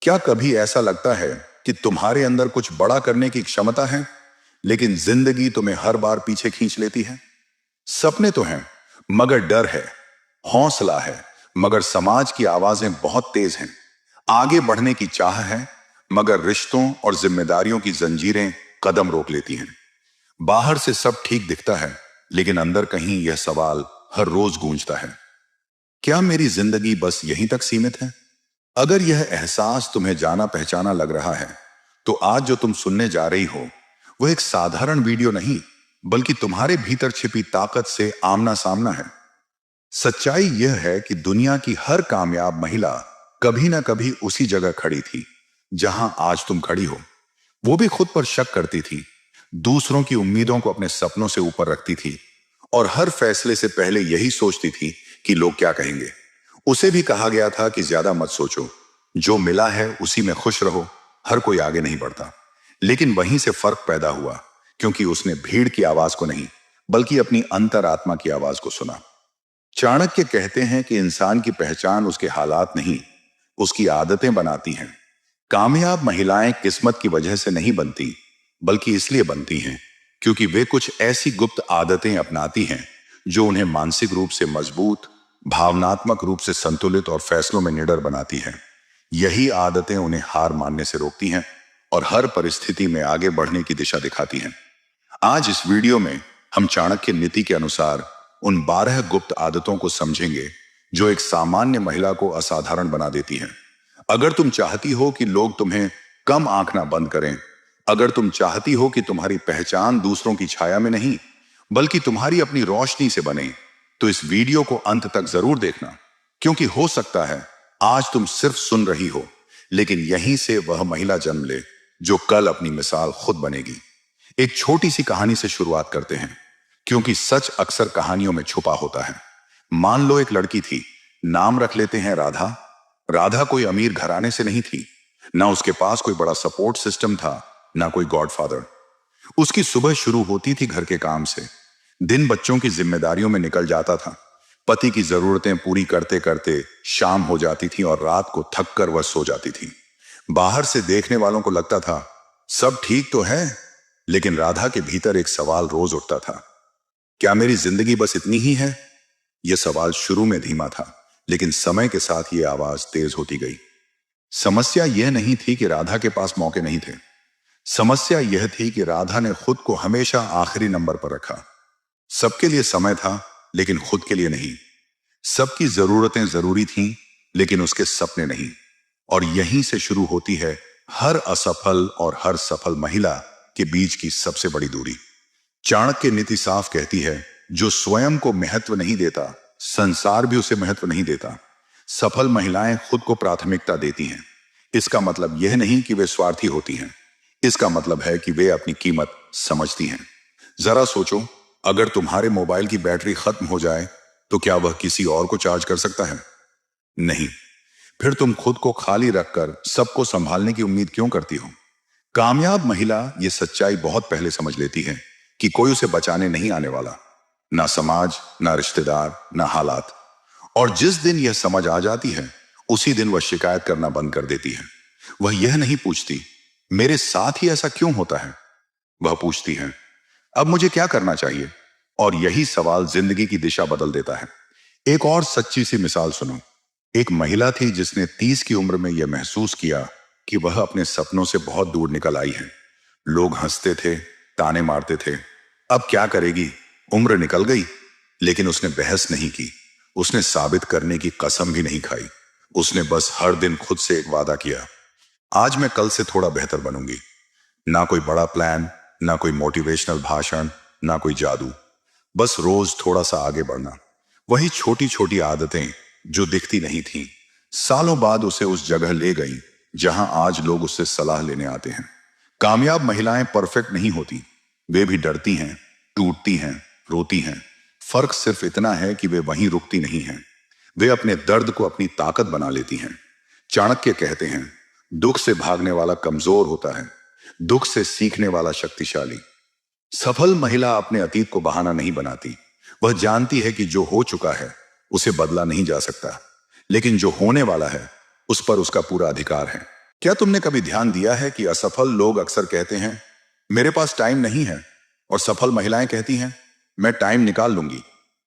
क्या कभी ऐसा लगता है कि तुम्हारे अंदर कुछ बड़ा करने की क्षमता है, लेकिन जिंदगी तुम्हें हर बार पीछे खींच लेती है? सपने तो हैं, मगर डर है। हौसला है, मगर समाज की आवाजें बहुत तेज हैं। आगे बढ़ने की चाह है, मगर रिश्तों और जिम्मेदारियों की जंजीरें कदम रोक लेती हैं। बाहर से सब ठीक दिखता है, लेकिन अंदर कहीं यह सवाल हर रोज गूंजता है, क्या मेरी जिंदगी बस यहीं तक सीमित है? अगर यह एहसास तुम्हें जाना पहचाना लग रहा है, तो आज जो तुम सुनने जा रही हो वह एक साधारण वीडियो नहीं, बल्कि तुम्हारे भीतर छिपी ताकत से आमना सामना है। सच्चाई यह है कि दुनिया की हर कामयाब महिला कभी ना कभी उसी जगह खड़ी थी जहां आज तुम खड़ी हो। वो भी खुद पर शक करती थी, दूसरों की उम्मीदों को अपने सपनों से ऊपर रखती थी, और हर फैसले से पहले यही सोचती थी कि लोग क्या कहेंगे। उसे भी कहा गया था कि ज्यादा मत सोचो, जो मिला है उसी में खुश रहो, हर कोई आगे नहीं बढ़ता। लेकिन वहीं से फर्क पैदा हुआ, क्योंकि उसने भीड़ की आवाज को नहीं, बल्कि अपनी अंतरात्मा की आवाज को सुना। चाणक्य कहते हैं कि इंसान की पहचान उसके हालात नहीं, उसकी आदतें बनाती हैं। कामयाब महिलाएं किस्मत की वजह से नहीं बनती, बल्कि इसलिए बनती हैं क्योंकि वे कुछ ऐसी गुप्त आदतें अपनाती हैं जो उन्हें मानसिक रूप से मजबूत, भावनात्मक रूप से संतुलित और फैसलों में निडर बनाती हैं। यही आदतें उन्हें हार मानने से रोकती हैं और हर परिस्थिति में आगे बढ़ने की दिशा दिखाती हैं। आज इस वीडियो में हम चाणक्य नीति के अनुसार उन 12 गुप्त आदतों को समझेंगे जो एक सामान्य महिला को असाधारण बना देती हैं। अगर तुम चाहती हो कि लोग तुम्हें कम आंकना बंद करें, अगर तुम चाहती हो कि तुम्हारी पहचान दूसरों की छाया में नहीं, बल्कि तुम्हारी अपनी रोशनी से बने, तो इस वीडियो को अंत तक जरूर देखना, क्योंकि हो सकता है आज तुम सिर्फ सुन रही हो, लेकिन यहीं से वह महिला जन्म ले जो कल अपनी मिसाल खुद बनेगी। एक छोटी सी कहानी से शुरुआत करते हैं, क्योंकि सच अक्सर कहानियों में छुपा होता है। मान लो एक लड़की थी, नाम रख लेते हैं राधा। राधा कोई अमीर घराने से नहीं थी, ना उसके पास कोई बड़ा सपोर्ट सिस्टम था, ना कोई गॉडफादर। उसकी सुबह शुरू होती थी घर के काम से, दिन बच्चों की जिम्मेदारियों में निकल जाता था, पति की जरूरतें पूरी करते करते शाम हो जाती थी और रात को थक कर वह सो जाती थी। बाहर से देखने वालों को लगता था सब ठीक तो है, लेकिन राधा के भीतर एक सवाल रोज उठता था, क्या मेरी जिंदगी बस इतनी ही है? यह सवाल शुरू में धीमा था, लेकिन समय के साथ यह आवाज तेज होती गई। समस्या यह नहीं थी कि राधा के पास मौके नहीं थे, समस्या यह थी कि राधा ने खुद को हमेशा आखिरी नंबर पर रखा। सबके लिए समय था, लेकिन खुद के लिए नहीं। सबकी जरूरतें जरूरी थीं, लेकिन उसके सपने नहीं। और यहीं से शुरू होती है हर असफल और हर सफल महिला के बीच की सबसे बड़ी दूरी। चाणक्य नीति साफ कहती है, जो स्वयं को महत्व नहीं देता, संसार भी उसे महत्व नहीं देता। सफल महिलाएं खुद को प्राथमिकता देती हैं। इसका मतलब यह नहीं कि वे स्वार्थी होती हैं, इसका मतलब है कि वे अपनी कीमत समझती हैं। जरा सोचो, अगर तुम्हारे मोबाइल की बैटरी खत्म हो जाए तो क्या वह किसी और को चार्ज कर सकता है? नहीं। फिर तुम खुद को खाली रखकर सबको संभालने की उम्मीद क्यों करती हो? कामयाब महिला यह सच्चाई बहुत पहले समझ लेती है कि कोई उसे बचाने नहीं आने वाला, ना समाज, ना रिश्तेदार, ना हालात। और जिस दिन यह समझ आ जाती है, उसी दिन वह शिकायत करना बंद कर देती है। वह यह नहीं पूछती मेरे साथ ही ऐसा क्यों होता है, वह पूछती है अब मुझे क्या करना चाहिए। और यही सवाल जिंदगी की दिशा बदल देता है। एक और सच्ची सी मिसाल सुनो। एक महिला थी जिसने 30 की उम्र में यह महसूस किया कि वह अपने सपनों से बहुत दूर निकल आई है। लोग हंसते थे, ताने मारते थे, अब क्या करेगी, उम्र निकल गई। लेकिन उसने बहस नहीं की, उसने साबित करने की कसम भी नहीं खाई। उसने बस हर दिन खुद से एक वादा किया, आज मैं कल से थोड़ा बेहतर बनूंगी। ना कोई बड़ा प्लान, ना कोई मोटिवेशनल भाषण, ना कोई जादू, बस रोज थोड़ा सा आगे बढ़ना। वही छोटी छोटी आदतें जो दिखती नहीं थीं, सालों बाद उसे उस जगह ले गई जहां आज लोग उससे सलाह लेने आते हैं। कामयाब महिलाएं परफेक्ट नहीं होती, वे भी डरती हैं, टूटती हैं, रोती हैं। फर्क सिर्फ इतना है कि वे वहीं रुकती नहीं हैं, वे अपने दर्द को अपनी ताकत बना लेती हैं। चाणक्य कहते हैं, दुख से भागने वाला कमजोर होता है, दुख से सीखने वाला शक्तिशाली। सफल महिला अपने अतीत को बहाना नहीं बनाती, वह जानती है कि जो हो चुका है उसे बदला नहीं जा सकता, लेकिन जो होने वाला है उस पर उसका पूरा अधिकार है। क्या तुमने कभी ध्यान दिया है कि असफल लोग अक्सर कहते हैं मेरे पास टाइम नहीं है, और सफल महिलाएं कहती हैं मैं टाइम निकाल लूंगी।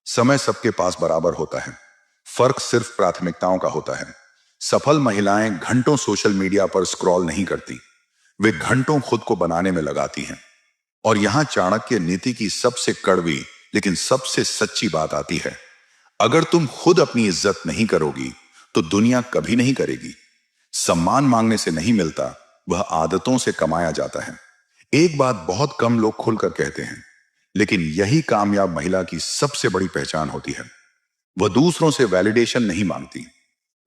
समय सबके पास बराबर होता है, फर्क सिर्फ प्राथमिकताओं का होता है। सफल महिलाएं घंटों सोशल मीडिया पर स्क्रॉल नहीं करती, वे घंटों खुद को बनाने में लगाती हैं। और यहां चाणक्य नीति की सबसे कड़वी लेकिन सबसे सच्ची बात आती है। अगर तुम खुद अपनी इज्जत नहीं करोगी तो दुनिया कभी नहीं करेगी। सम्मान मांगने से नहीं मिलता, वह आदतों से कमाया जाता है। एक बात बहुत कम लोग खुलकर कहते हैं, लेकिन यही कामयाब महिला की सबसे बड़ी पहचान होती है। वह दूसरों से वैलिडेशन नहीं मांगती,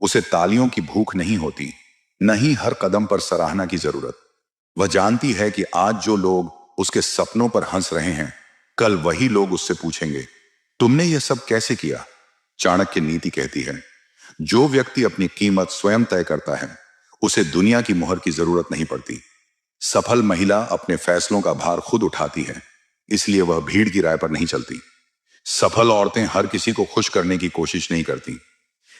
उसे तालियों की भूख नहीं होती, न ही हर कदम पर सराहना की जरूरत। वह जानती है कि आज जो लोग उसके सपनों पर हंस रहे हैं, कल वही लोग उससे पूछेंगे तुमने यह सब कैसे किया। चाणक्य नीति कहती है जो व्यक्ति अपनी कीमत स्वयं तय करता है उसे दुनिया की मोहर की जरूरत नहीं पड़ती। सफल महिला अपने फैसलों का भार खुद उठाती है, इसलिए वह भीड़ की राय पर नहीं चलती। सफल औरतें हर किसी को खुश करने की कोशिश नहीं करती।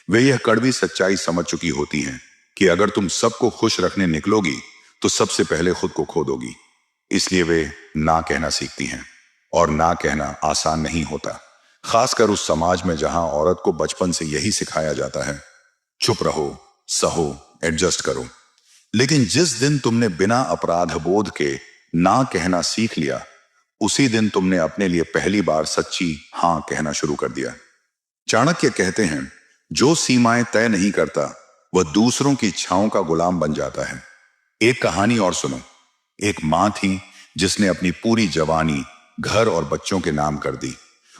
वे यह कड़वी सच्चाई समझ चुकी होती हैं कि अगर तुम सबको खुश रखने निकलोगी तो सबसे पहले खुद को खो दोगी। इसलिए वे ना कहना सीखती हैं, और ना कहना आसान नहीं होता, खासकर उस समाज में जहां औरत को बचपन से यही सिखाया जाता है चुप रहो, सहो, एडजस्ट करो। लेकिन जिस दिन तुमने बिना अपराध बोध के ना कहना सीख लिया, उसी दिन तुमने अपने लिए पहली बार सच्ची हां कहना शुरू कर दिया। चाणक्य कहते हैं जो सीमाएं तय नहीं करता वह दूसरों की इच्छाओं का गुलाम बन जाता है। एक कहानी और सुनो। एक मां थी जिसने अपनी पूरी जवानी घर और बच्चों के नाम कर दी।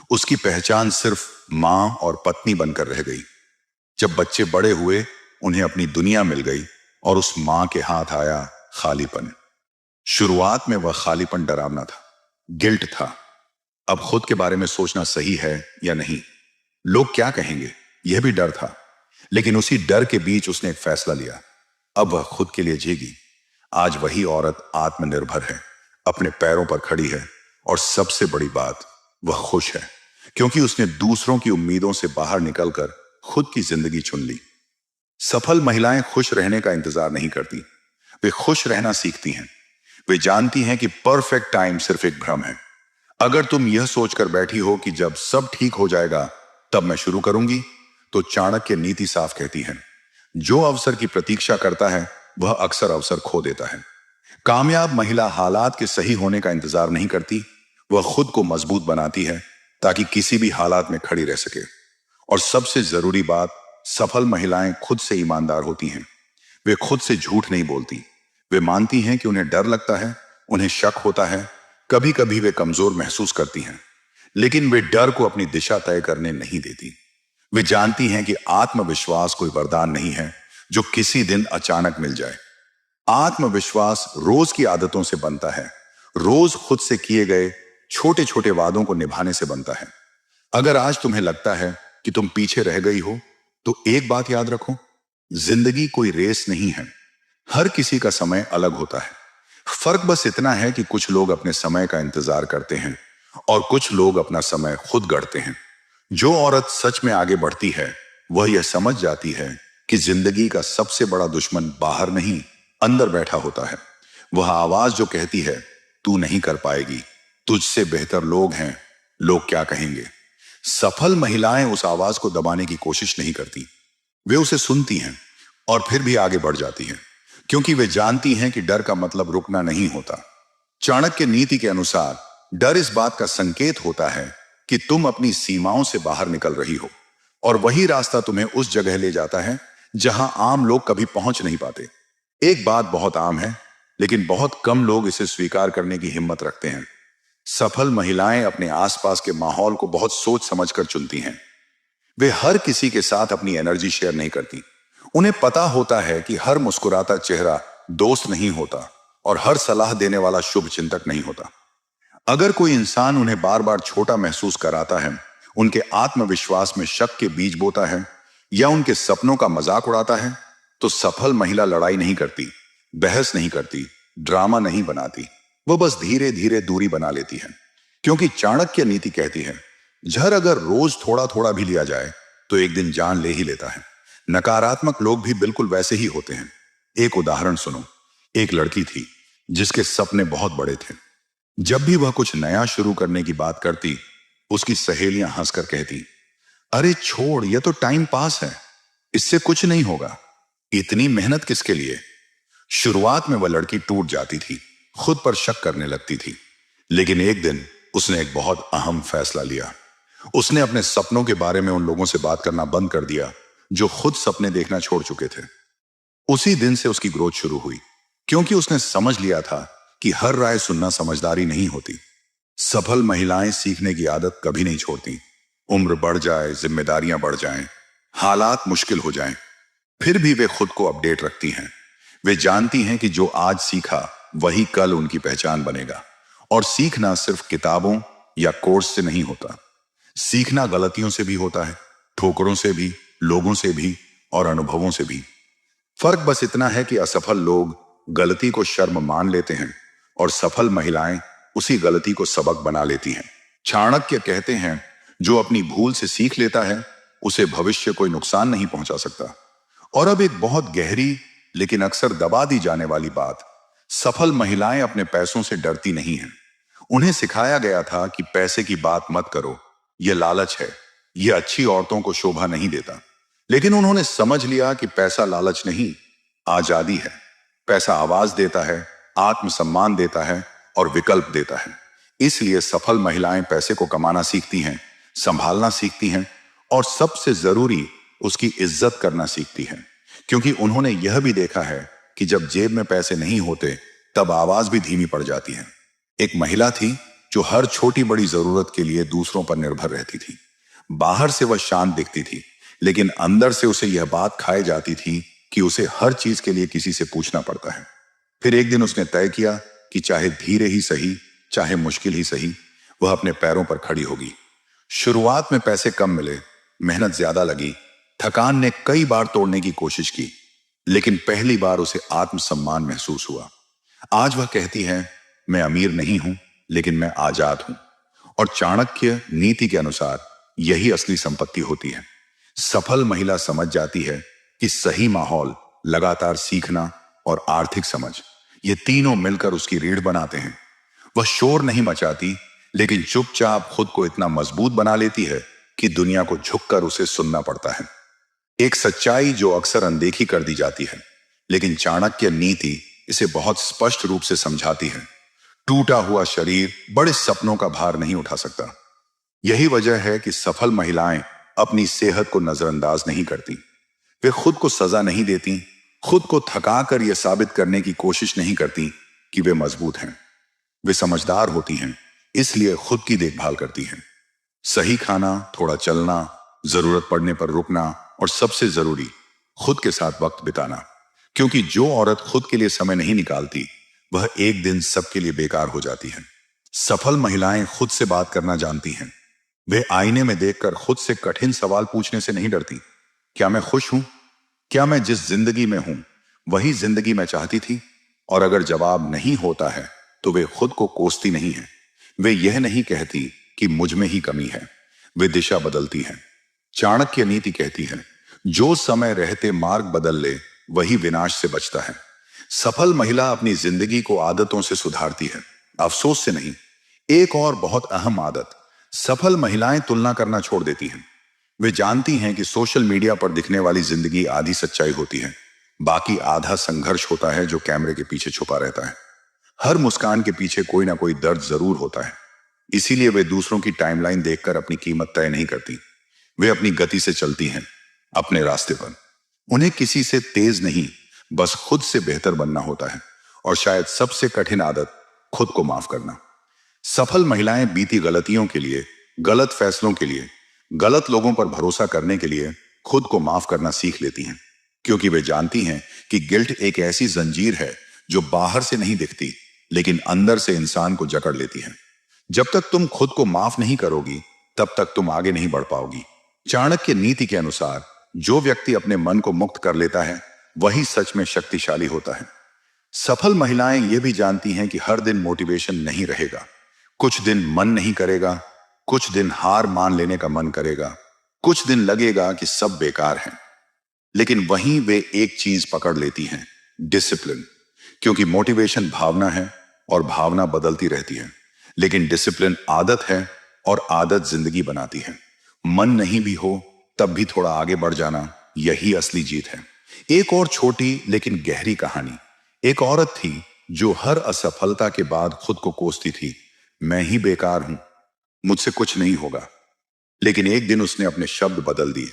उसकी पहचान सिर्फ मां और पत्नी बनकर रह गई। जब बच्चे बड़े हुए, उन्हें अपनी दुनिया मिल गई और उस मां के हाथ आया खालीपन। शुरुआत में वह खालीपन डरावना था, गिल्ट था। अब खुद के बारे में सोचना सही है या नहीं, लोग क्या कहेंगे, यह भी डर था। लेकिन उसी डर के बीच उसने एक फैसला लिया, अब वह खुद के लिए जीगी। आज वही औरत आत्मनिर्भर है, अपने पैरों पर खड़ी है, और सबसे बड़ी बात, वह खुश है, क्योंकि उसने दूसरों की उम्मीदों से बाहर निकलकर खुद की जिंदगी चुन ली। सफल महिलाएं खुश रहने का इंतजार नहीं करती, वे खुश रहना सीखती हैं। वे जानती हैं कि परफेक्ट टाइम सिर्फ एक भ्रम है। अगर तुम यह सोचकर बैठी हो कि जब सब ठीक हो जाएगा तब मैं शुरू करूंगी, तो चाणक्य नीति साफ कहती है जो अवसर की प्रतीक्षा करता है वह अक्सर अवसर खो देता है। कामयाब महिला हालात के सही होने का इंतजार नहीं करती, वह खुद को मजबूत बनाती है ताकि किसी भी हालात में खड़ी रह सके। और सबसे जरूरी बात, सफल महिलाएं खुद से ईमानदार होती हैं। वे खुद से झूठ नहीं बोलती। वे मानती हैं कि उन्हें डर लगता है, उन्हें शक होता है, कभी कभी वे कमजोर महसूस करती हैं, लेकिन वे डर को अपनी दिशा तय करने नहीं देती। वे जानती हैं कि आत्मविश्वास कोई वरदान नहीं है जो किसी दिन अचानक मिल जाए। आत्मविश्वास रोज की आदतों से बनता है, रोज खुद से किए गए छोटे छोटे वादों को निभाने से बनता है। अगर आज तुम्हें लगता है कि तुम पीछे रह गई हो, तो एक बात याद रखो, जिंदगी कोई रेस नहीं है। हर किसी का समय अलग होता है। फर्क बस इतना है कि कुछ लोग अपने समय का इंतजार करते हैं और कुछ लोग अपना समय खुद गढ़ते हैं। जो औरत सच में आगे बढ़ती है, वह यह समझ जाती है कि जिंदगी का सबसे बड़ा दुश्मन बाहर नहीं, अंदर बैठा होता है। वह आवाज जो कहती है तू नहीं कर पाएगी, तुझसे बेहतर लोग हैं, लोग क्या कहेंगे। सफल महिलाएं उस आवाज को दबाने की कोशिश नहीं करती, वे उसे सुनती हैं और फिर भी आगे बढ़ जाती हैं, क्योंकि वे जानती हैं कि डर का मतलब रुकना नहीं होता। चाणक्य नीति के अनुसार डर इस बात का संकेत होता है कि तुम अपनी सीमाओं से बाहर निकल रही हो, और वही रास्ता तुम्हें उस जगह ले जाता है जहां आम लोग कभी पहुंच नहीं पाते। एक बात बहुत आम है, लेकिन बहुत कम लोग इसे स्वीकार करने की हिम्मत रखते हैं। सफल महिलाएं अपने आसपास के माहौल को बहुत सोच समझकर चुनती हैं। वे हर किसी के साथ अपनी एनर्जी शेयर नहीं करती। उन्हें पता होता है कि हर मुस्कुराता चेहरा दोस्त नहीं होता और हर सलाह देने वाला शुभ चिंतक नहीं होता। अगर कोई इंसान उन्हें बार बार छोटा महसूस कराता है, उनके आत्मविश्वास में शक के बीज बोता है या उनके सपनों का मजाक उड़ाता है, तो सफल महिला लड़ाई नहीं करती, बहस नहीं करती, ड्रामा नहीं बनाती। वह बस धीरे धीरे दूरी बना लेती है, क्योंकि चाणक्य नीति कहती है जहर अगर रोज थोड़ा थोड़ा भी लिया जाए तो एक दिन जान ले ही लेता है। नकारात्मक लोग भी बिल्कुल वैसे ही होते हैं। एक उदाहरण सुनो। एक लड़की थी जिसके सपने बहुत बड़े थे। जब भी वह कुछ नया शुरू करने की बात करती, उसकी सहेलियां हंसकर कहती, अरे छोड़, यह तो टाइम पास है, इससे कुछ नहीं होगा, इतनी मेहनत किसके लिए। शुरुआत में वह लड़की टूट जाती थी, खुद पर शक करने लगती थी। लेकिन एक दिन उसने एक बहुत अहम फैसला लिया। उसने अपने सपनों के बारे में उन लोगों से बात करना बंद कर दिया जो खुद सपने देखना छोड़ चुके थे। उसी दिन से उसकी ग्रोथ शुरू हुई, क्योंकि उसने समझ लिया था कि हर राय सुनना समझदारी नहीं होती। सफल महिलाएं सीखने की आदत कभी नहीं छोड़ती। उम्र बढ़ जाए, जिम्मेदारियां बढ़ जाएं, हालात मुश्किल हो जाएं, फिर भी वे खुद को अपडेट रखती हैं। वे जानती हैं कि जो आज सीखा वही कल उनकी पहचान बनेगा। और सीखना सिर्फ किताबों या कोर्स से नहीं होता। सीखना गलतियों से भी होता है, ठोकरों से भी, लोगों से भी और अनुभवों से भी। फर्क बस इतना है कि असफल लोग गलती को शर्म मान लेते हैं और सफल महिलाएं उसी गलती को सबक बना लेती हैं। चाणक्य कहते हैं, जो अपनी भूल से सीख लेता है उसे भविष्य कोई नुकसान नहीं पहुंचा सकता। और अब एक बहुत गहरी लेकिन अक्सर दबा दी जाने वाली बात, सफल महिलाएं अपने पैसों से डरती नहीं हैं। उन्हें सिखाया गया था कि पैसे की बात मत करो, यह लालच है, यह अच्छी औरतों को शोभा नहीं देता। लेकिन उन्होंने समझ लिया कि पैसा लालच नहीं, आजादी है। पैसा आवाज देता है, आत्मसम्मान देता है और विकल्प देता है। इसलिए सफल महिलाएं पैसे को कमाना सीखती हैं, संभालना सीखती हैं और सबसे जरूरी उसकी इज्जत करना सीखती हैं। क्योंकि उन्होंने यह भी देखा है कि जब जेब में पैसे नहीं होते तब आवाज भी धीमी पड़ जाती है। एक महिला थी जो हर छोटी बड़ी जरूरत के लिए दूसरों पर निर्भर रहती थी। बाहर से वह शांत दिखती थी, लेकिन अंदर से उसे यह बात खाई जाती थी कि उसे हर चीज के लिए किसी से पूछना पड़ता है। फिर एक दिन उसने तय किया कि चाहे धीरे ही सही, चाहे मुश्किल ही सही, वह अपने पैरों पर खड़ी होगी। शुरुआत में पैसे कम मिले, मेहनत ज्यादा लगी, थकान ने कई बार तोड़ने की कोशिश की, लेकिन पहली बार उसे आत्मसम्मान महसूस हुआ। आज वह कहती है, मैं अमीर नहीं हूं, लेकिन मैं आजाद हूं। और चाणक्य नीति के अनुसार यही असली संपत्ति होती है। सफल महिला समझ जाती है कि सही माहौल, लगातार सीखना और आर्थिक समझ, ये तीनों मिलकर उसकी रीढ़ बनाते हैं। वह शोर नहीं मचाती, लेकिन चुपचाप खुद को इतना मजबूत बना लेती है कि दुनिया को झुककर उसे सुनना पड़ता है। एक सच्चाई जो अक्सर अनदेखी कर दी जाती है, लेकिन चाणक्य नीति इसे बहुत स्पष्ट रूप से समझाती है। टूटा हुआ शरीर बड़े सपनों का भार नहीं उठा सकता। यही वजह है कि सफल महिलाएं अपनी सेहत को नजरअंदाज नहीं करती। वे खुद को सजा नहीं देती, खुद को थकाकर यह साबित करने की कोशिश नहीं करती कि वे मजबूत हैं। वे समझदार होती हैं, इसलिए खुद की देखभाल करती हैं। सही खाना, थोड़ा चलना, जरूरत पड़ने पर रुकना और सबसे जरूरी, खुद के साथ वक्त बिताना। क्योंकि जो औरत खुद के लिए समय नहीं निकालती, वह एक दिन सबके लिए बेकार हो जाती है। सफल महिलाएं खुद से बात करना जानती हैं। वे आईने में देखकर खुद से कठिन सवाल पूछने से नहीं डरती। क्या मैं खुश हूं? क्या मैं जिस जिंदगी में हूं वही जिंदगी मैं चाहती थी? और अगर जवाब नहीं होता है तो वे खुद को कोसती नहीं है। वे यह नहीं कहती कि मुझ में ही कमी है, वे दिशा बदलती हैं। चाणक्य नीति कहती है, जो समय रहते मार्ग बदल ले वही विनाश से बचता है। सफल महिला अपनी जिंदगी को आदतों से सुधारती है, अफसोस से नहीं। एक और बहुत अहम आदत, सफल महिलाएं तुलना करना छोड़ देती हैं। वे जानती हैं कि सोशल मीडिया पर दिखने वाली जिंदगी आधी सच्चाई होती है, बाकी आधा संघर्ष होता है जो कैमरे के पीछे छुपा रहता है। हर मुस्कान के पीछे कोई ना कोई दर्द जरूर होता है। इसीलिए वे दूसरों की टाइमलाइन देखकर अपनी कीमत तय नहीं करती। वे अपनी गति से चलती हैं, अपने रास्ते पर। उन्हें किसी से तेज नहीं, बस खुद से बेहतर बनना होता है। और शायद सबसे कठिन आदत, खुद को माफ करना। सफल महिलाएं बीती गलतियों के लिए, गलत फैसलों के लिए, गलत लोगों पर भरोसा करने के लिए खुद को माफ करना सीख लेती हैं। क्योंकि वे जानती हैं कि गिल्ट एक ऐसी जंजीर है जो बाहर से नहीं दिखती, लेकिन अंदर से इंसान को जकड़ लेती है। जब तक तुम खुद को माफ नहीं करोगी, तब तक तुम आगे नहीं बढ़ पाओगी। चाणक्य नीति के अनुसार जो व्यक्ति अपने मन को मुक्त कर लेता है वही सच में शक्तिशाली होता है। सफल महिलाएं ये भी जानती हैं कि हर दिन मोटिवेशन नहीं रहेगा। कुछ दिन मन नहीं करेगा, कुछ दिन हार मान लेने का मन करेगा, कुछ दिन लगेगा कि सब बेकार है। लेकिन वहीं वे एक चीज पकड़ लेती हैं डिसिप्लिन, क्योंकि मोटिवेशन भावना है और भावना बदलती रहती है, लेकिन डिसिप्लिन आदत है और आदत जिंदगी बनाती है। मन नहीं भी हो तब भी थोड़ा आगे बढ़ जाना, यही असली जीत है। एक और छोटी लेकिन गहरी कहानी। एक औरत थी जो हर असफलता के बाद खुद को कोसती थी, मैं ही बेकार हूं, मुझसे कुछ नहीं होगा। लेकिन एक दिन उसने अपने शब्द बदल दिए।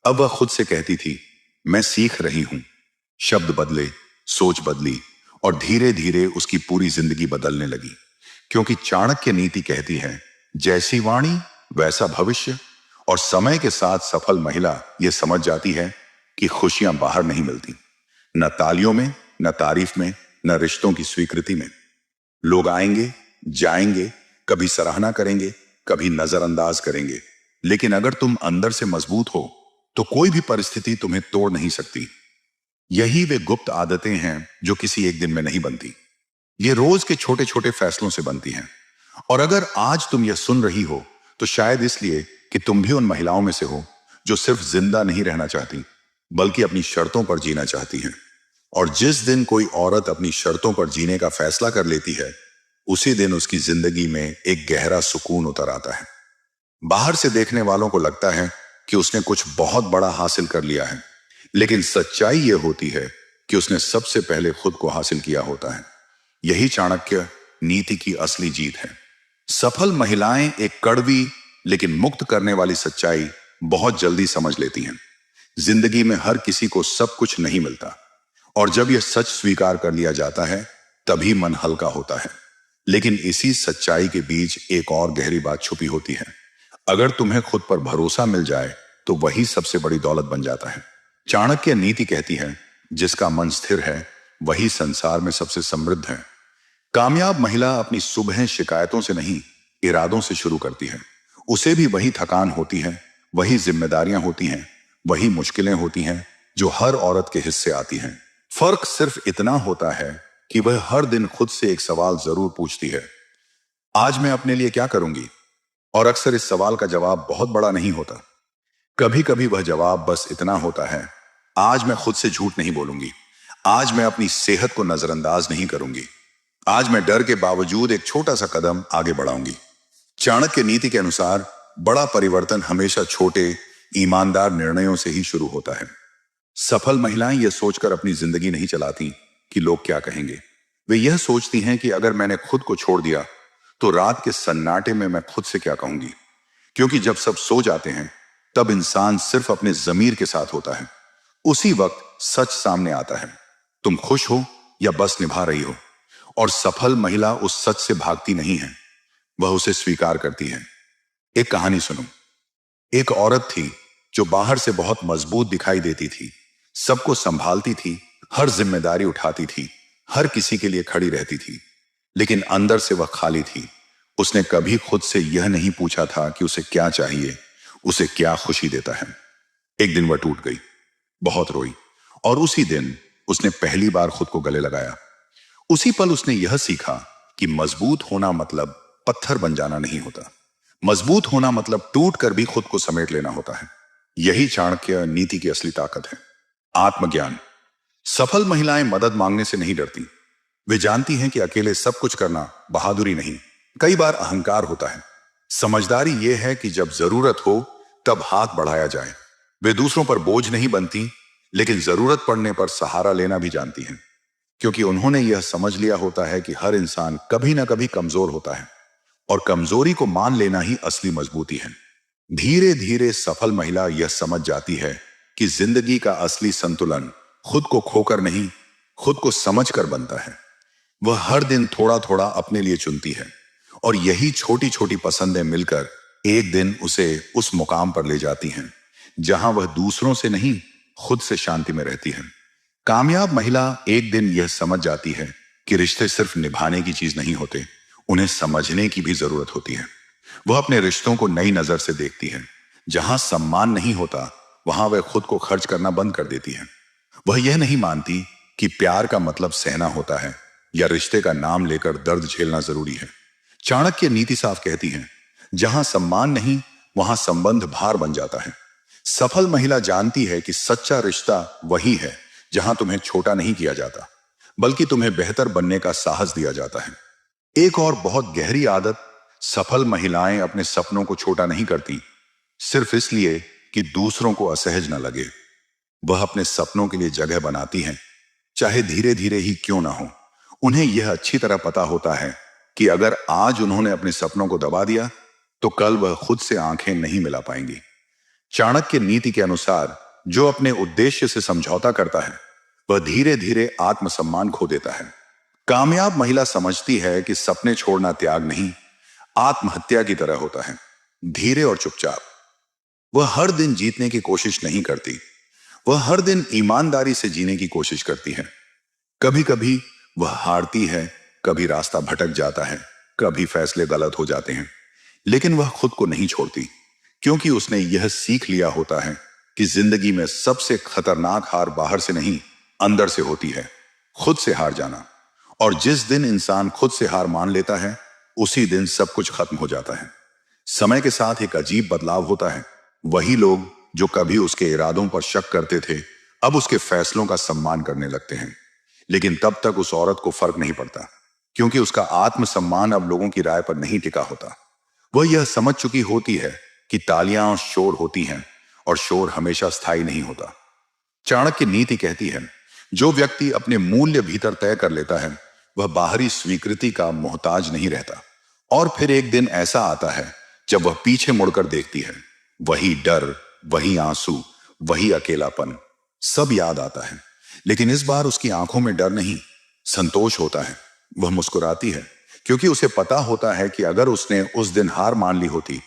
अब वह खुद से कहती थी, मैं सीख रही हूं। शब्द बदले, सोच बदली और धीरे धीरे उसकी पूरी जिंदगी बदलने लगी। क्योंकि चाणक्य नीति कहती है, जैसी वाणी वैसा भविष्य। और समय के साथ सफल महिला यह समझ जाती है कि खुशियां बाहर नहीं मिलती, न तालियों में, न तारीफ में, न रिश्तों की स्वीकृति में। लोग आएंगे, जाएंगे, कभी सराहना करेंगे, कभी नजरअंदाज करेंगे, लेकिन अगर तुम अंदर से मजबूत हो तो कोई भी परिस्थिति तुम्हें तोड़ नहीं सकती। यही वे गुप्त आदतें हैं जो किसी एक दिन में नहीं बनती, ये रोज के छोटे छोटे फैसलों से बनती हैं। और अगर आज तुम यह सुन रही हो तो शायद इसलिए कि तुम भी उन महिलाओं में से हो जो सिर्फ जिंदा नहीं रहना चाहती, बल्कि अपनी शर्तों पर जीना चाहती हैं। और जिस दिन कोई औरत अपनी शर्तों पर जीने का फैसला कर लेती है, उसी दिन उसकी जिंदगी में एक गहरा सुकून उतर आता है। बाहर से देखने वालों को लगता है कि उसने कुछ बहुत बड़ा हासिल कर लिया है, लेकिन सच्चाई यह होती है कि उसने सबसे पहले खुद को हासिल किया होता है। यही चाणक्य नीति की असली जीत है। सफल महिलाएं एक कड़वी लेकिन मुक्त करने वाली सच्चाई बहुत जल्दी समझ लेती हैं। जिंदगी में हर किसी को सब कुछ नहीं मिलता, और जब यह सच स्वीकार कर लिया जाता है तभी मन हल्का होता है। लेकिन इसी सच्चाई के बीच एक और गहरी बात छुपी होती है। अगर तुम्हें खुद पर भरोसा मिल जाए तो वही सबसे बड़ी दौलत बन जाता है। चाणक्य नीति कहती है, जिसका मन स्थिर है वही संसार में सबसे समृद्ध है। कामयाब महिला अपनी सुबह शिकायतों से नहीं, इरादों से शुरू करती है। उसे भी वही थकान होती है, वही जिम्मेदारियां होती हैं, वही मुश्किलें होती हैं जो हर औरत के हिस्से आती हैं। फर्क सिर्फ इतना होता है कि वह हर दिन खुद से एक सवाल जरूर पूछती है, आज मैं अपने लिए क्या करूंगी? और अक्सर इस सवाल का जवाब बहुत बड़ा नहीं होता। कभी कभी वह जवाब बस इतना होता है, आज मैं खुद से झूठ नहीं बोलूंगी, आज मैं अपनी सेहत को नजरअंदाज नहीं करूंगी, आज मैं डर के बावजूद एक छोटा सा कदम आगे बढ़ाऊंगी। चाणक्य नीति के अनुसार बड़ा परिवर्तन हमेशा छोटे ईमानदार निर्णयों से ही शुरू होता है। सफल महिलाएं यह सोचकर अपनी जिंदगी नहीं चलाती कि लोग क्या कहेंगे। वे यह सोचती हैं कि अगर मैंने खुद को छोड़ दिया तो रात के सन्नाटे में मैं खुद से क्या कहूंगी। क्योंकि जब सब सो जाते हैं तब इंसान सिर्फ अपने जमीर के साथ होता है। उसी वक्त सच सामने आता है, तुम खुश हो या बस निभा रही हो। और सफल महिला उस सच से भागती नहीं है, वह उसे स्वीकार करती है। एक कहानी सुनो। एक औरत थी जो बाहर से बहुत मजबूत दिखाई देती थी, सबको संभालती थी, हर जिम्मेदारी उठाती थी, हर किसी के लिए खड़ी रहती थी, लेकिन अंदर से वह खाली थी। उसने कभी खुद से यह नहीं पूछा था कि उसे क्या चाहिए, उसे क्या खुशी देता है। एक दिन वह टूट गई, बहुत रोई, और उसी दिन उसने पहली बार खुद को गले लगाया। उसी पल उसने यह सीखा कि मजबूत होना मतलब पत्थर बन जाना नहीं होता। मजबूत होना मतलब टूट कर भी खुद को समेट लेना होता है। यही चाणक्य नीति की असली ताकत है। आत्मज्ञान। सफल महिलाएं मदद मांगने से नहीं डरती। वे जानती हैं कि अकेले सब कुछ करना बहादुरी नहीं, कई बार अहंकार होता है। समझदारी यह है कि जब जरूरत हो तब हाथ बढ़ाया जाए। वे दूसरों पर बोझ नहीं बनती, लेकिन जरूरत पड़ने पर सहारा लेना भी जानती हैं, क्योंकि उन्होंने यह समझ लिया होता है कि हर इंसान कभी ना कभी कमजोर होता है, और कमजोरी को मान लेना ही असली मजबूती है। धीरे धीरे सफल महिला यह समझ जाती है कि जिंदगी का असली संतुलन खुद को खोकर नहीं, खुद को समझकर बनता है। वह हर दिन थोड़ा थोड़ा अपने लिए चुनती है, और यही छोटी छोटी पसंदें मिलकर एक दिन उसे उस मुकाम पर ले जाती हैं जहां वह दूसरों से नहीं, खुद से शांति में रहती है। कामयाब महिला एक दिन यह समझ जाती है कि रिश्ते सिर्फ निभाने की चीज नहीं होते, उन्हें समझने की भी जरूरत होती है। वह अपने रिश्तों को नई नजर से देखती है। जहां सम्मान नहीं होता वहां वह खुद को खर्च करना बंद कर देती है। वह यह नहीं मानती कि प्यार का मतलब सहना होता है या रिश्ते का नाम लेकर दर्द झेलना जरूरी है। चाणक्य नीति साफ कहती है, जहां सम्मान नहीं वहां संबंध भार बन जाता है। सफल महिला जानती है कि सच्चा रिश्ता वही है जहां तुम्हें छोटा नहीं किया जाता, बल्कि तुम्हें बेहतर बनने का साहस दिया जाता है। एक और बहुत गहरी आदत, सफल महिलाएं अपने सपनों को छोटा नहीं करती, सिर्फ इसलिए कि दूसरों को असहज न लगे। वह अपने सपनों के लिए जगह बनाती हैं, चाहे धीरे धीरे ही क्यों ना हो। उन्हें यह अच्छी तरह पता होता है कि अगर आज उन्होंने अपने सपनों को दबा दिया तो कल वह खुद से आंखें नहीं मिला पाएंगी। चाणक्य नीति के अनुसार जो अपने उद्देश्य से समझौता करता है वह धीरे धीरे आत्मसम्मान खो देता है। कामयाब महिला समझती है कि सपने छोड़ना त्याग नहीं, आत्महत्या की तरह होता है। धीरे और चुपचाप वह हर दिन जीतने की कोशिश नहीं करती, वह हर दिन ईमानदारी से जीने की कोशिश करती है। कभी कभी वह हारती है, कभी रास्ता भटक जाता है, कभी फैसले गलत हो जाते हैं, लेकिन वह खुद को नहीं छोड़ती, क्योंकि उसने यह सीख लिया होता है कि जिंदगी में सबसे खतरनाक हार बाहर से नहीं, अंदर से होती है, खुद से हार जाना। और जिस दिन इंसान खुद से हार मान लेता है उसी दिन सब कुछ खत्म हो जाता है। समय के साथ एक अजीब बदलाव होता है। वही लोग जो कभी उसके इरादों पर शक करते थे अब उसके फैसलों का सम्मान करने लगते हैं। लेकिन तब तक उस औरत को फर्क नहीं पड़ता, क्योंकि उसका आत्मसम्मान अब लोगों की राय पर नहीं टिका होता। वह यह समझ चुकी होती है कि तालियां और शोर होती हैं और शोर हमेशा स्थायी नहीं होता। चाणक्य नीति कहती है, जो व्यक्ति अपने मूल्य भीतर तय कर लेता है वह बाहरी स्वीकृति का मोहताज नहीं रहता। और फिर एक दिन ऐसा आता है जब वह पीछे मुड़कर देखती है, वही डर, वही आंसू, वही अकेलापन, सब याद आता है। लेकिन इस बार उसकी आंखों में डर नहीं, संतोष होता है। वह मुस्कुराती है, क्योंकि उसे पता होता है कि अगर उसने उस दिन हार मान ली होती,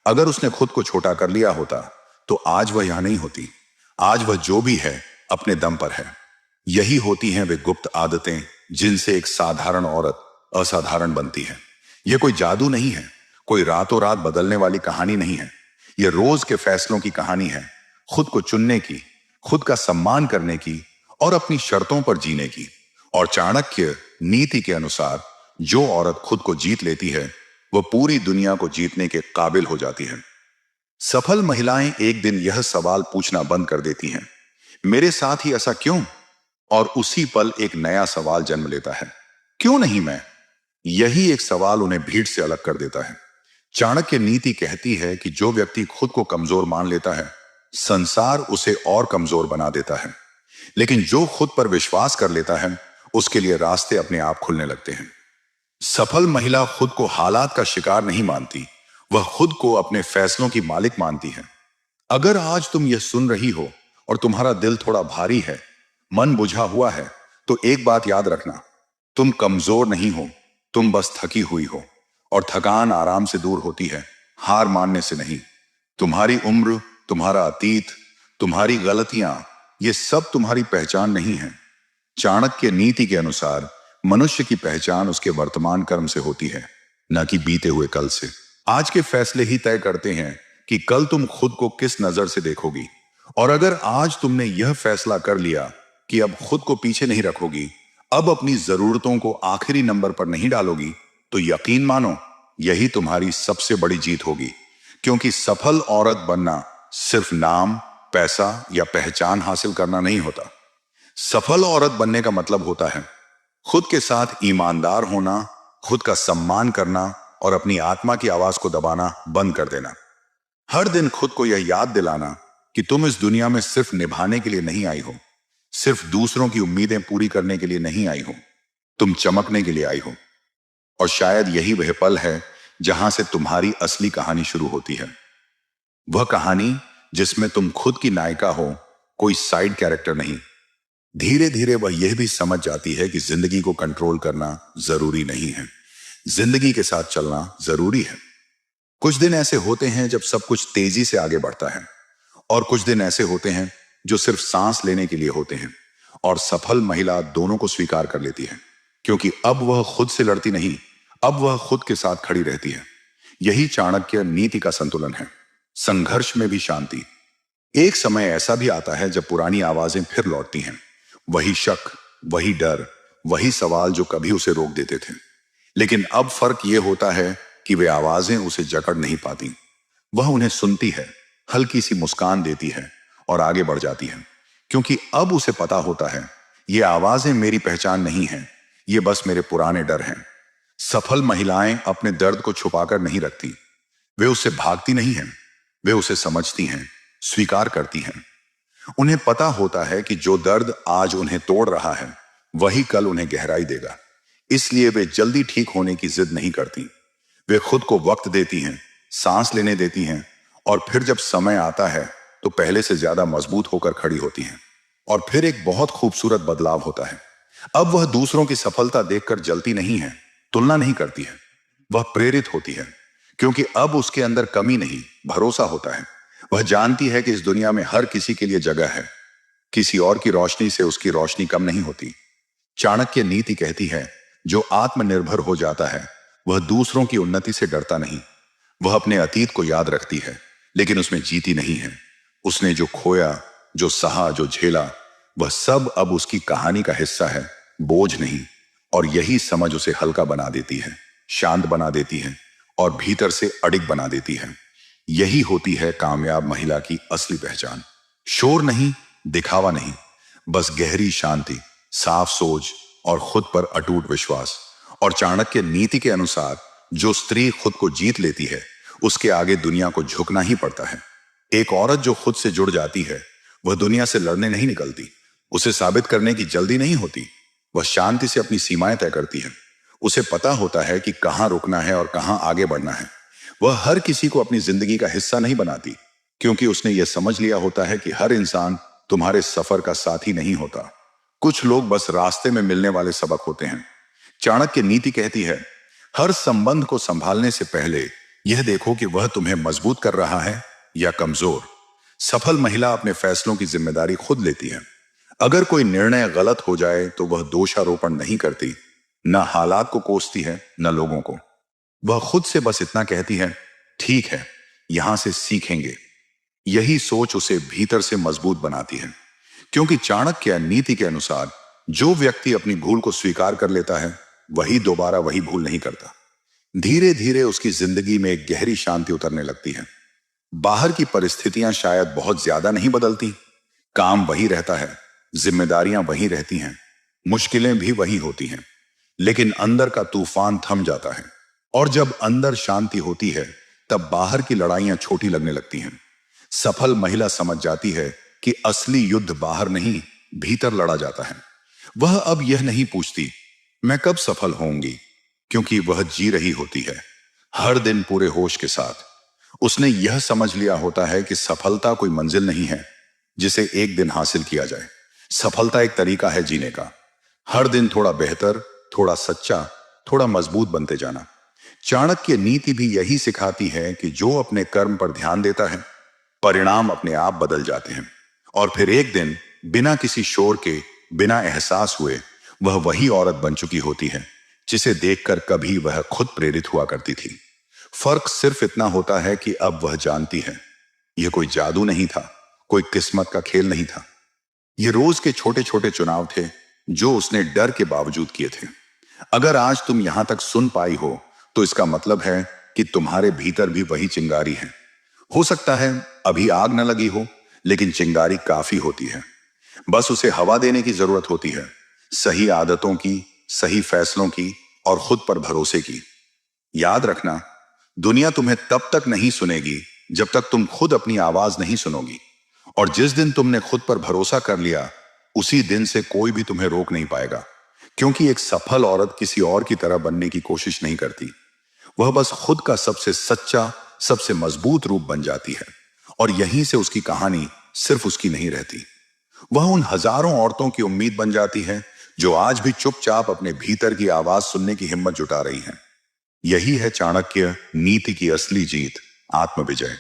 अगर उसने खुद को छोटा कर लिया होता, तो आज वह यहां नहीं होती। आज वह जो भी है अपने दम पर है। यही होती हैं वे गुप्त आदतें जिनसे एक साधारण औरत असाधारण बनती है। यह कोई जादू नहीं है, कोई रातों रात बदलने वाली कहानी नहीं है। यह रोज के फैसलों की कहानी है, खुद को चुनने की, खुद का सम्मान करने की और अपनी शर्तों पर जीने की। और चाणक्य नीति के अनुसार जो औरत खुद को जीत लेती है वह पूरी दुनिया को जीतने के काबिल हो जाती है। सफल महिलाएं एक दिन यह सवाल पूछना बंद कर देती हैं, मेरे साथ ही ऐसा क्यों? और उसी पल एक नया सवाल जन्म लेता है, क्यों नहीं मैं? यही एक सवाल उन्हें भीड़ से अलग कर देता है। चाणक्य नीति कहती है कि जो व्यक्ति खुद को कमजोर मान लेता है संसार उसे और कमजोर बना देता है, लेकिन जो खुद पर विश्वास कर लेता है उसके लिए रास्ते अपने आप खुलने लगते हैं। सफल महिला खुद को हालात का शिकार नहीं मानती, वह खुद को अपने फैसलों की मालिक मानती है। अगर आज तुम यह सुन रही हो और तुम्हारा दिल थोड़ा भारी है, मन बुझा हुआ है, तो एक बात याद रखना, तुम कमजोर नहीं हो, तुम बस थकी हुई हो। और थकान आराम से दूर होती है, हार मानने से नहीं। तुम्हारी उम्र, तुम्हारा अतीत, तुम्हारी गलतियां, ये सब तुम्हारी पहचान नहीं है। चाणक्य नीति के अनुसार मनुष्य की पहचान उसके वर्तमान कर्म से होती है, न कि बीते हुए कल से। आज के फैसले ही तय करते हैं कि कल तुम खुद को किस नजर से देखोगी। और अगर आज तुमने यह फैसला कर लिया कि अब खुद को पीछे नहीं रखोगी, अब अपनी जरूरतों को आखिरी नंबर पर नहीं डालोगी, तो यकीन मानो यही तुम्हारी सबसे बड़ी जीत होगी। क्योंकि सफल औरत बनना सिर्फ नाम, पैसा या पहचान हासिल करना नहीं होता। सफल औरत बनने का मतलब होता है खुद के साथ ईमानदार होना, खुद का सम्मान करना और अपनी आत्मा की आवाज को दबाना बंद कर देना। हर दिन खुद को यह याद दिलाना कि तुम इस दुनिया में सिर्फ निभाने के लिए नहीं आई हो, सिर्फ दूसरों की उम्मीदें पूरी करने के लिए नहीं आई हो, तुम चमकने के लिए आई हो। और शायद यही वह पल है जहां से तुम्हारी असली कहानी शुरू होती है। वह कहानी जिसमें तुम खुद की नायिका हो, कोई साइड कैरेक्टर नहीं। धीरे धीरे वह यह भी समझ जाती है कि जिंदगी को कंट्रोल करना जरूरी नहीं है, जिंदगी के साथ चलना जरूरी है। कुछ दिन ऐसे होते हैं जब सब कुछ तेजी से आगे बढ़ता है, और कुछ दिन ऐसे होते हैं जो सिर्फ सांस लेने के लिए होते हैं। और सफल महिला दोनों को स्वीकार कर लेती है, क्योंकि अब वह खुद से लड़ती नहीं, अब वह खुद के साथ खड़ी रहती है। यही चाणक्य नीति का संतुलन है, संघर्ष में भी शांति। एक समय ऐसा भी आता है जब पुरानी आवाजें फिर लौटती हैं, वही शक, वही डर, वही सवाल जो कभी उसे रोक देते थे। लेकिन अब फर्क यह होता है कि वे आवाजें उसे जकड़ नहीं पाती। वह उन्हें सुनती है, हल्की सी मुस्कान देती है और आगे बढ़ जाती है। क्योंकि अब उसे पता होता है ये आवाजें मेरी पहचान नहीं है, ये बस मेरे पुराने डर हैं। सफल महिलाएं अपने दर्द को छुपाकर नहीं रखती, वे उससे भागती नहीं हैं, वे उसे समझती हैं, स्वीकार करती हैं। उन्हें पता होता है कि जो दर्द आज उन्हें तोड़ रहा है वही कल उन्हें गहराई देगा। इसलिए वे जल्दी ठीक होने की जिद नहीं करती। वे खुद को वक्त देती हैं, सांस लेने देती हैं, और फिर जब समय आता है तो पहले से ज्यादा मजबूत होकर खड़ी होती हैं। और फिर एक बहुत खूबसूरत बदलाव होता है। अब वह दूसरों की सफलता देखकर जलती नहीं है, तुलना नहीं करती है, वह प्रेरित होती है। क्योंकि अब उसके अंदर कमी नहीं, भरोसा होता है। वह जानती है कि इस दुनिया में हर किसी के लिए जगह है, किसी और की रोशनी से उसकी रोशनी कम नहीं होती। चाणक्य नीति कहती है, जो आत्मनिर्भर हो जाता है वह दूसरों की उन्नति से डरता नहीं। वह अपने अतीत को याद रखती है, लेकिन उसमें जीती नहीं है। उसने जो खोया, जो सहा, जो झेला, वह सब अब उसकी कहानी का हिस्सा है, बोझ नहीं। और यही समझ उसे हल्का बना देती है, शांत बना देती है, और भीतर से अडिग बना देती है। यही होती है कामयाब महिला की असली पहचान। शोर नहीं, दिखावा नहीं, बस गहरी शांति, साफ सोच और खुद पर अटूट विश्वास। और चाणक्य नीति के अनुसार जो स्त्री खुद को जीत लेती है उसके आगे दुनिया को झुकना ही पड़ता है। एक औरत जो खुद से जुड़ जाती है वह दुनिया से लड़ने नहीं निकलती, उसे साबित करने की जल्दी नहीं होती। वह शांति से अपनी सीमाएं तय करती है। उसे पता होता है कि कहां रुकना है और कहां आगे बढ़ना है। वह हर किसी को अपनी जिंदगी का हिस्सा नहीं बनाती, क्योंकि उसने यह समझ लिया होता है कि हर इंसान तुम्हारे सफर का साथी नहीं होता। कुछ लोग बस रास्ते में मिलने वाले सबक होते हैं। चाणक्य नीति कहती है, हर संबंध को संभालने से पहले यह देखो कि वह तुम्हें मजबूत कर रहा है या कमजोर। सफल महिला अपने फैसलों की जिम्मेदारी खुद लेती है। अगर कोई निर्णय गलत हो जाए तो वह दोषारोपण नहीं करती, न हालात को कोसती है न लोगों को। वह खुद से बस इतना कहती है, ठीक है, यहां से सीखेंगे। यही सोच उसे भीतर से मजबूत बनाती है। क्योंकि चाणक्य नीति के अनुसार जो व्यक्ति अपनी भूल को स्वीकार कर लेता है वही दोबारा वही भूल नहीं करता। धीरे धीरे उसकी जिंदगी में एक गहरी शांति उतरने लगती है। बाहर की परिस्थितियां शायद बहुत ज्यादा नहीं बदलती, काम वही रहता है, जिम्मेदारियां वही रहती हैं, मुश्किलें भी वही होती हैं, लेकिन अंदर का तूफान थम जाता है। और जब अंदर शांति होती है तब बाहर की लड़ाइयां छोटी लगने लगती हैं। सफल महिला समझ जाती है कि असली युद्ध बाहर नहीं, भीतर लड़ा जाता है। वह अब यह नहीं पूछती मैं कब सफल होऊंगी, क्योंकि वह जी रही होती है हर दिन पूरे होश के साथ। उसने यह समझ लिया होता है कि सफलता कोई मंजिल नहीं है जिसे एक दिन हासिल किया जाए। सफलता एक तरीका है जीने का। हर दिन थोड़ा बेहतर, थोड़ा सच्चा, थोड़ा मजबूत बनते जाना। चाणक्य नीति भी यही सिखाती है कि जो अपने कर्म पर ध्यान देता है परिणाम अपने आप बदल जाते हैं। और फिर एक दिन बिना किसी शोर के, बिना एहसास हुए वह वही औरत बन चुकी होती है जिसे देखकर कभी वह खुद प्रेरित हुआ करती थी। फर्क सिर्फ इतना होता है कि अब वह जानती है यह कोई जादू नहीं था, कोई किस्मत का खेल नहीं था। ये रोज के छोटे छोटे चुनाव थे जो उसने डर के बावजूद किए थे। अगर आज तुम यहां तक सुन पाई हो तो इसका मतलब है कि तुम्हारे भीतर भी वही चिंगारी है। हो सकता है अभी आग न लगी हो, लेकिन चिंगारी काफी होती है। बस उसे हवा देने की जरूरत होती है, सही आदतों की, सही फैसलों की और खुद पर भरोसे की। याद रखना, दुनिया तुम्हें तब तक नहीं सुनेगी जब तक तुम खुद अपनी आवाज नहीं सुनोगी। और जिस दिन तुमने खुद पर भरोसा कर लिया उसी दिन से कोई भी तुम्हें रोक नहीं पाएगा। क्योंकि एक सफल औरत किसी और की तरह बनने की कोशिश नहीं करती, वह बस खुद का सबसे सच्चा, सबसे मजबूत रूप बन जाती है। और यहीं से उसकी कहानी सिर्फ उसकी नहीं रहती, वह उन हजारों औरतों की उम्मीद बन जाती है जो आज भी चुपचाप अपने भीतर की आवाज सुनने की हिम्मत जुटा रही हैं। यही है चाणक्य नीति की असली जीत, आत्म विजय।